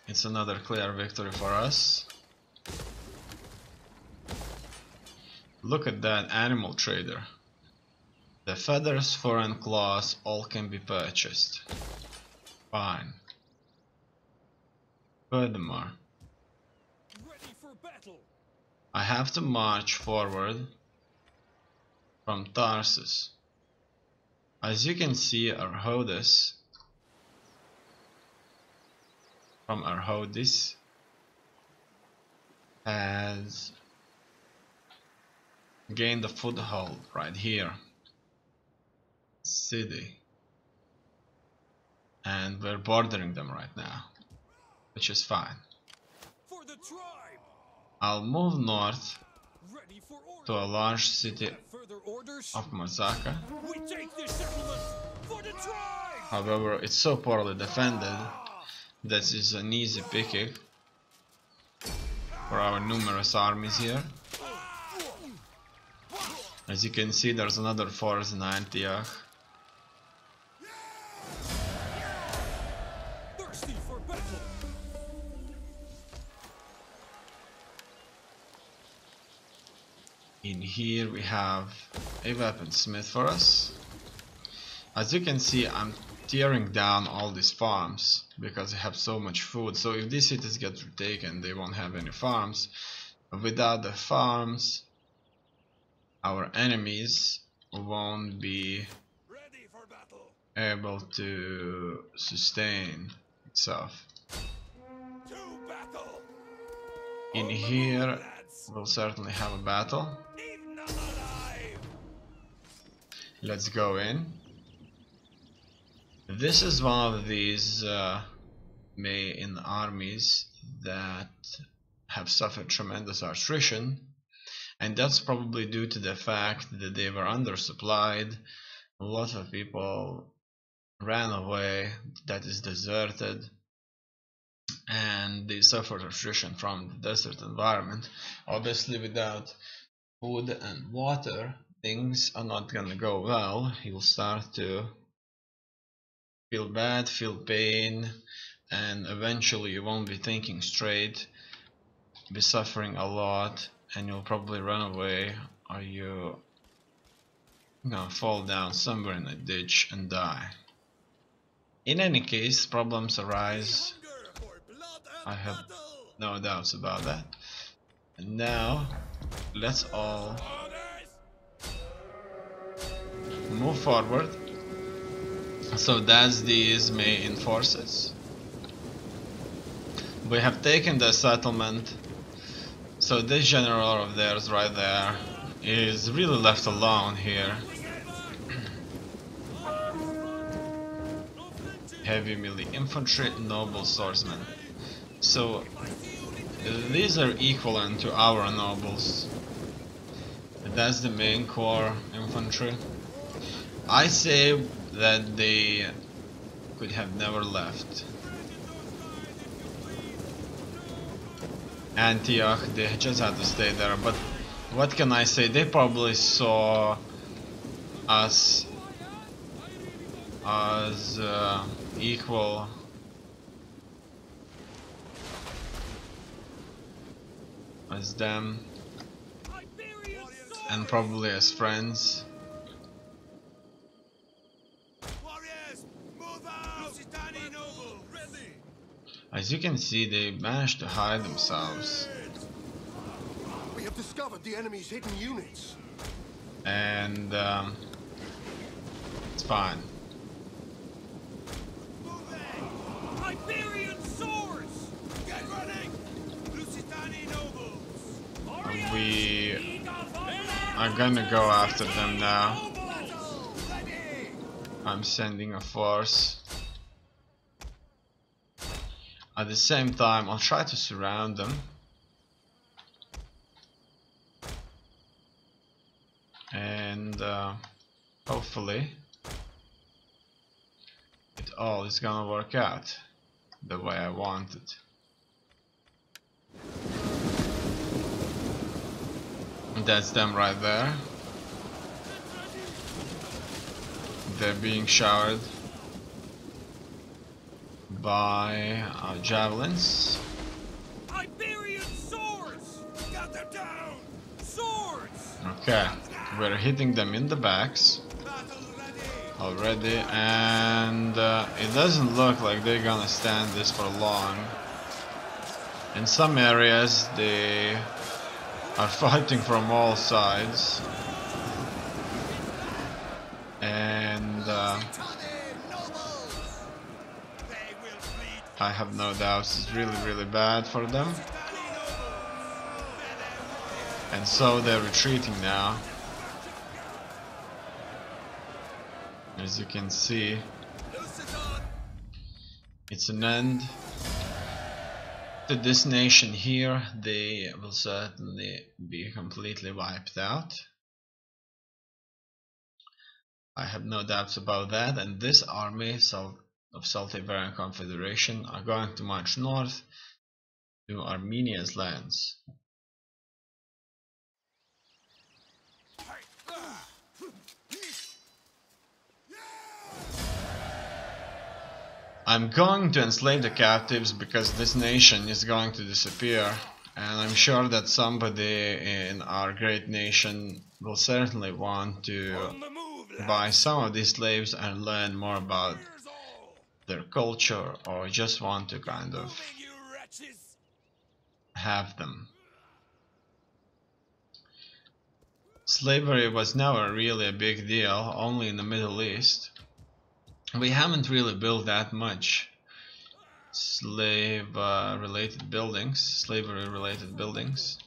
It's another clear victory for us. Look at that animal trader. The feathers, fur and claws all can be purchased. Fine. Furthermore, I have to march forward from Tarsus. As you can see, Arhodis has gained a foothold right here, city, and we're bordering them right now, which is fine. I'll move north to a large city of Mazaka. However, it's so poorly defended that is an easy picking for our numerous armies here. As you can see, there's another force in Antioch. In here we have a weaponsmith for us. As you can see, I'm tearing down all these farms because they have so much food. So if these cities get retaken, they won't have any farms. Without the farms, our enemies won't be able to sustain itself. In here, we'll certainly have a battle. Let's go in. This is one of these main armies that have suffered tremendous attrition, and that's probably due to the fact that they were undersupplied. A lot of people ran away, that is deserted, and they suffered attrition from the desert environment. Obviously, without food and water, things are not gonna go well. You'll start to feel bad, feel pain, and eventually you won't be thinking straight, be suffering a lot, and you'll probably run away, or you're gonna fall down somewhere in a ditch and die. In any case, problems arise. I have no doubts about that. And now, let's all move forward. So that's these main forces. We have taken the settlement. So this general of theirs right there is really left alone here. Heavy melee infantry, noble swordsmen. So these are equivalent to our nobles. That's the main core infantry. I say that they could have never left Antioch, they just had to stay there, but what can I say, they probably saw us as equal as them, and probably as friends. As you can see, they managed to hide themselves. We have discovered the enemy's hidden units. And it's fine. Iberian swords! Get running! Lusitani nobles! We are gonna go after them now. I'm sending a force. At the same time, I'll try to surround them. And hopefully it all is gonna work out the way I want it. That's them right there. They're being showered by javelins. Iberian swords! Got them down! Swords! Okay, we're hitting them in the backs Battle ready! already, and it doesn't look like they're gonna stand this for long. In some areas they are fighting from all sides, and They will bleed I have no doubts it's really bad for them, and so they're retreating now. As you can see, it's an end to this nation here. They will certainly be completely wiped out. I have no doubts about that, and this army of Celtiberian Confederation are going to march north to Armenia's lands. I'm going to enslave the captives because this nation is going to disappear, and I'm sure that somebody in our great nation will certainly want to on the move, buy some of these slaves and learn more about lads all! their culture, or just want to kind of Moving, you wretches! have them. Slavery was never really a big deal, only in the Middle East. We haven't really built that much slavery-related buildings,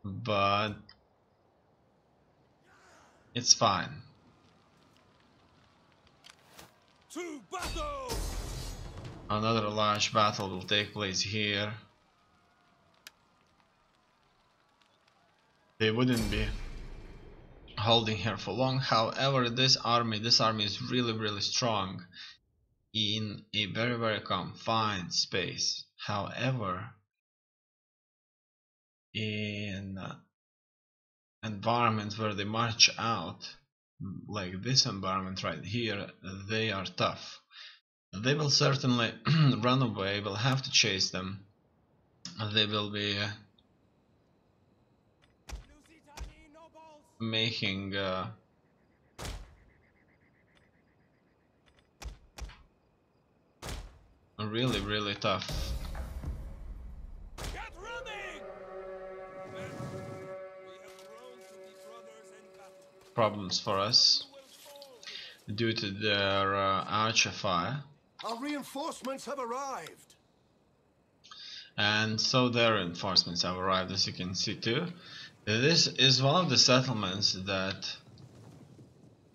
but it's fine. To battle! Another large battle will take place here. They wouldn't be holding here for long. However, this army is really strong in a very confined space. However, in environments where they march out, like this environment right here, they are tough. They will certainly run away. We'll have to chase them. They will be Lusitani nobles! making really tough Get running! Men, we have grown to be brothers in battle. problems for us Will fall. due to their archer fire, Our reinforcements have arrived. and so their reinforcements have arrived, as you can see too. This is one of the settlements that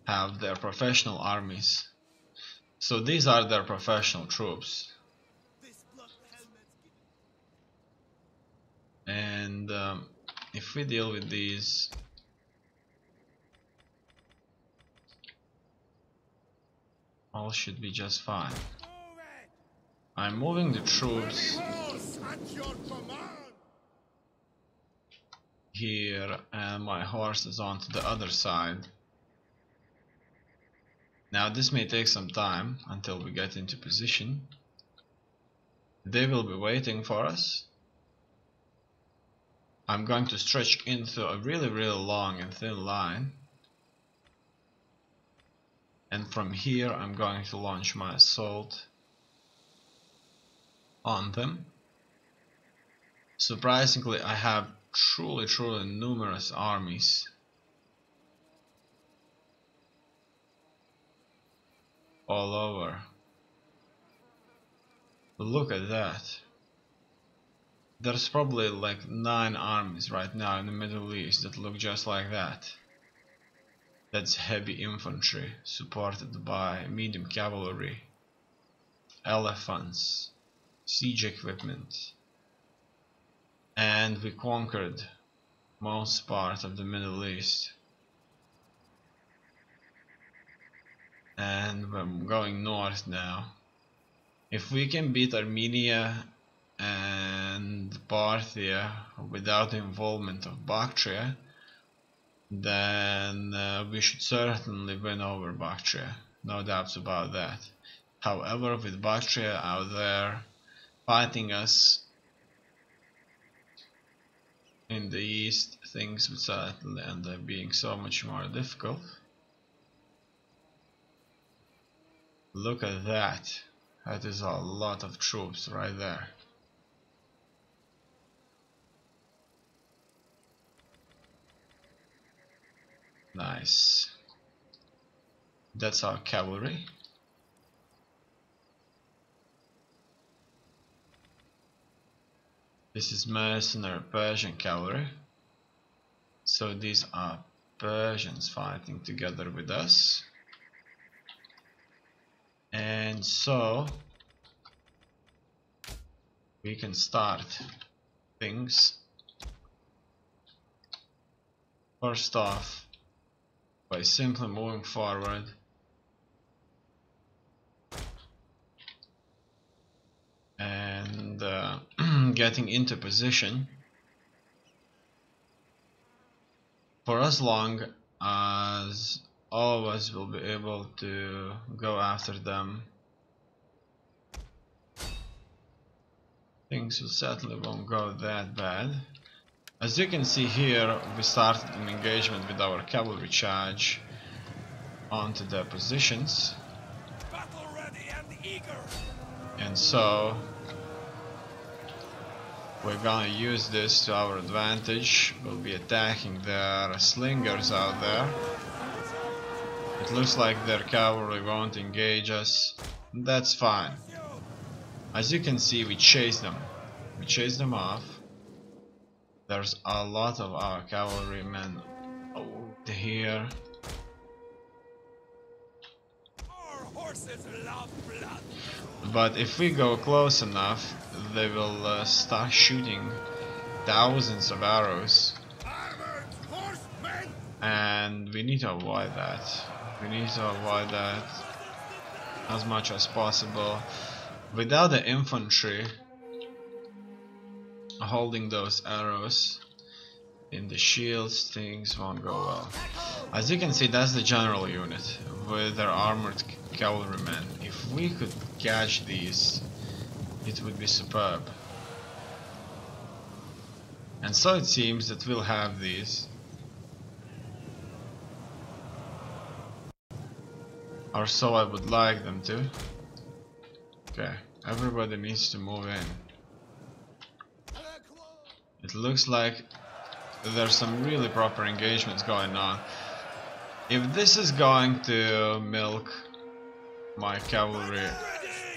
have their professional armies. So these are their professional troops. This blood helmet's And given. if we deal with these, all should be just fine. Move it! I'm moving the troops Horse at your command. here, and my horse is on to the other side. Now this may take some time until we get into position. They will be waiting for us. I'm going to stretch into a really long and thin line, and from here I'm going to launch my assault on them. Surprisingly, I have truly numerous armies. All over. Look at that. There's probably like 9 armies right now in the Middle East that look just like that. That's heavy infantry supported by medium cavalry, elephants, siege equipment, and we conquered most part of the Middle East. And we're going north now. If we can beat Armenia and Parthia without the involvement of Bactria, then we should certainly win over Bactria. no doubts about that. However, with Bactria out there fighting us in the east, things would certainly end up being so much more difficult. Look at that. That is a lot of troops right there. Nice. That's our cavalry. This is mercenary Persian cavalry. So these are Persians fighting together with us. And so we can start things. First off, by simply moving forward and getting into position for as long as all of us will be able to go after them. Things will certainly won't go that bad. As you can see here, we started an engagement with our cavalry charge onto their positions. Battle ready and eager. And so we're gonna use this to our advantage. We'll be attacking their slingers out there. It looks like their cavalry won't engage us. That's fine. As you can see, we chase them. We chase them off. There's a lot of our cavalrymen over here. Our horses love blood. But if we go close enough, they will start shooting thousands of arrows. Armored horsemen. And we need to avoid that. We need to avoid that as much as possible. Without the infantry holding those arrows in the shields, things won't go well. As you can see, that's the general unit with their armored cavalrymen. If we could catch these, it would be superb. And so it seems that we'll have these. Or so I would like them to. Okay, everybody needs to move in. It looks like there's some really proper engagements going on. If this is going to milk my cavalry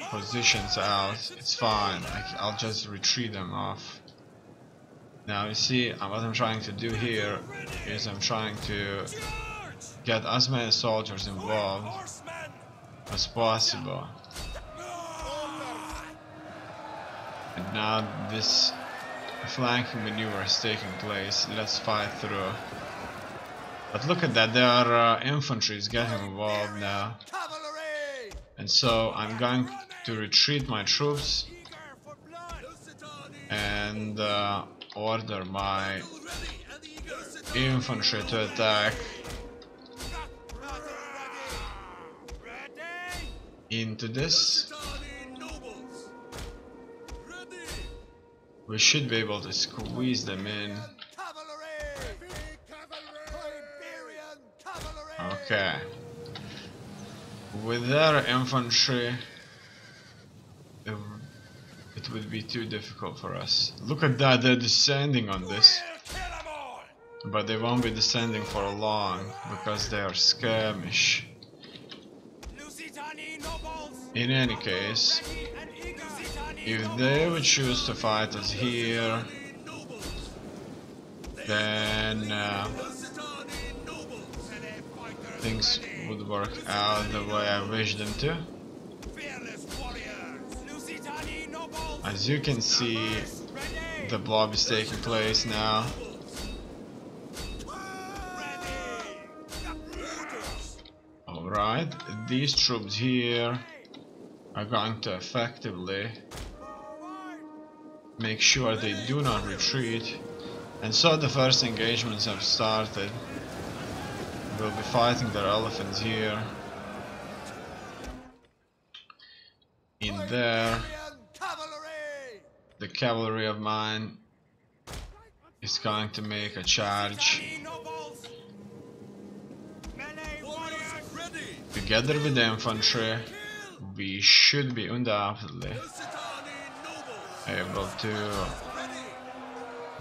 positions out, it's fine. I'll just retreat them off. Now you see, what I'm trying to do here is I'm trying to get as many soldiers involved as possible. And now this flanking maneuver is taking place. Let's fight through. But look at that, their infantry is getting involved now. And so I'm going to retreat my troops and order my infantry to attack into this. We should be able to squeeze them in. Okay. With their infantry, it would be too difficult for us. Look at that, they're descending on this. But they won't be descending for long because they are skirmish. In any case, if they would choose to fight us here, then things would work out the way I wish them to. As you can see, the blob is taking place now. Alright, these troops here are going to effectively make sure they do not retreat. And so the first engagements have started. We'll be fighting their elephants here. in there. Cavalry! The cavalry of mine is going to make a charge. Nobles! Melee warriors! Ready! Together with the infantry, we should be undoubtedly able to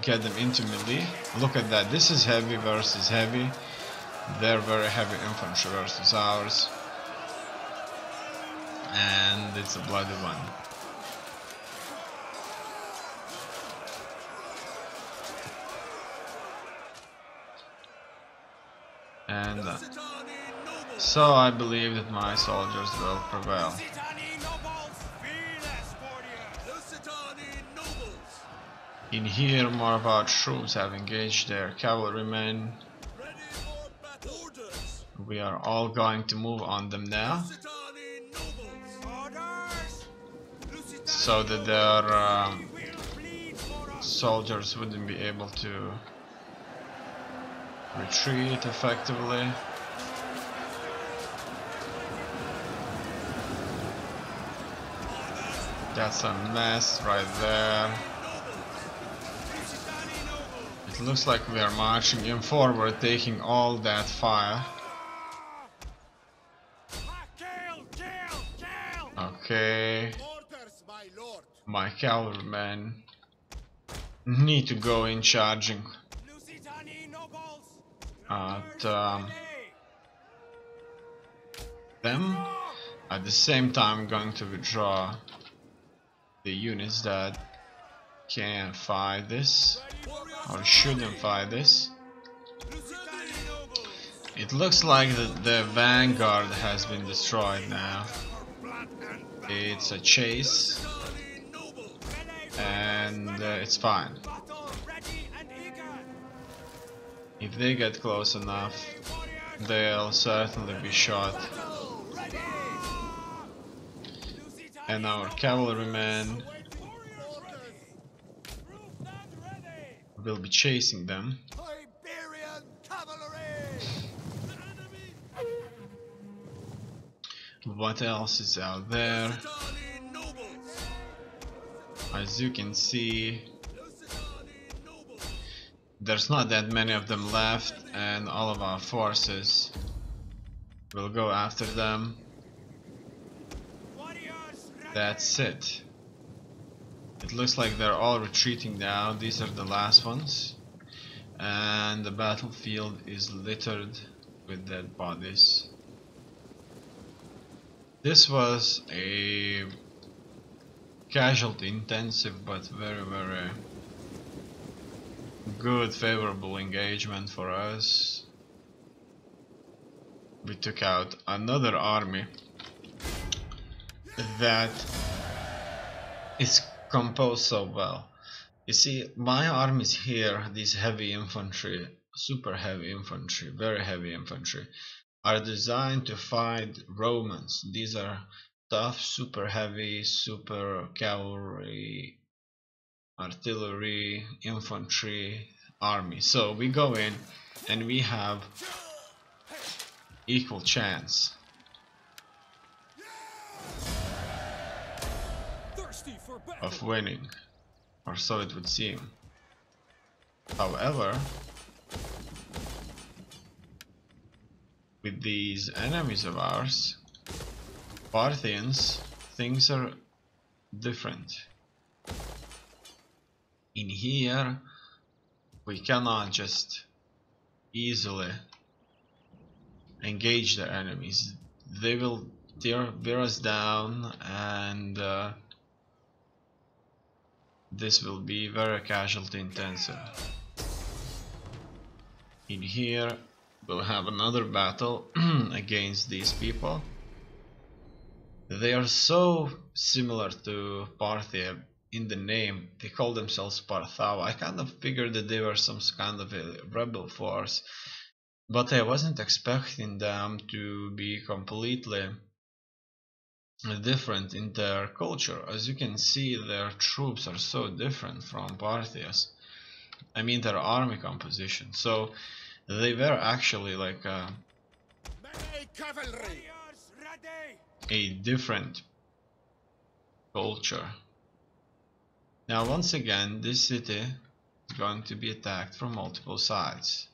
get them into melee. Look at that, this is heavy versus heavy. They're very heavy infantry versus ours. And it's a bloody one. And so I believe that my soldiers will prevail. In here, more of our troops have engaged their cavalrymen. We are all going to move on them now, so that their soldiers wouldn't be able to retreat effectively. That's a mess right there. It looks like we are marching in forward, taking all that fire. Okay. My cavalrymen need to go in charging at them. At the same time, I'm going to withdraw the units that can fight this, or shouldn't fight this. It looks like the vanguard has been destroyed now. It's a chase, and it's fine. If they get close enough, they'll certainly be shot. And our cavalrymen will be chasing them. What else is out there? As you can see, there's not that many of them left, and all of our forces will go after them. That's it. It looks like they're all retreating now. These are the last ones, and the battlefield is littered with dead bodies. This was a casualty intensive but very good, favorable engagement for us. We took out another army that is composed so well. You see, my armies here, these heavy infantry, super heavy infantry, very heavy infantry, are designed to fight Romans. These are tough, super heavy, super cavalry, artillery, infantry army. So we go in and we have equal chance of winning, or so it would seem. However, with these enemies of ours, Parthians, things are different. In here, we cannot just easily engage their enemies. They will tear us down, and this will be very casualty intensive. In here, we'll have another battle against these people. They are so similar to Parthia in the name. They call themselves Parthao. I kind of figured that they were some kind of a rebel force, but I wasn't expecting them to be completely different in their culture. As you can see, their troops are so different from Parthia's. I mean, their army composition. So they were actually like a different culture. Now once again, this city is going to be attacked from multiple sides.